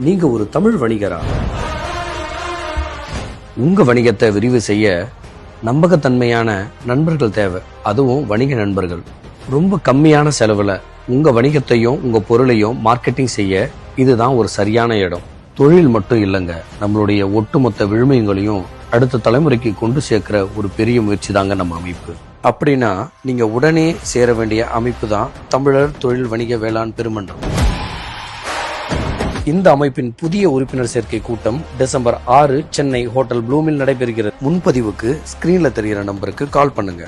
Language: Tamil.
நீங்க ஒரு தமிழ் வணிகரா? உங்க வணிகத்தை விரிவு செய்ய நம்பகத்தன்மையான நண்பர்கள் தேவை. அதுவும் வணிக நண்பர்கள். ரொம்ப கம்மியான செலவுல உங்க வணிகத்தையும் உங்க பொருளையும் மார்க்கெட்டிங் செய்ய இதுதான் ஒரு சரியான இடம். தொழில் மட்டும் இல்லைங்க, நம்மளுடைய ஒட்டுமொத்த விழுமியங்களையும் அடுத்த தலைமுறைக்கு கொண்டு சேர்க்கிற ஒரு பெரிய முயற்சி தாங்க நம்ம அமைப்பு. அப்படின்னா நீங்க உடனே சேர வேண்டிய அமைப்பு தான் தமிழர் தொழில் வணிக வேளாண் பெருமன்றம். இந்த அமைப்பின் புதிய உறுப்பினர் சேர்க்கை கூட்டம் டிசம்பர் 6 சென்னை ஹோட்டல் ப்ளூமில் நடைபெறுகிறது. முன்பதிவுக்கு ஸ்கிரீன்ல தெரிகிற நம்பருக்கு கால் பண்ணுங்க.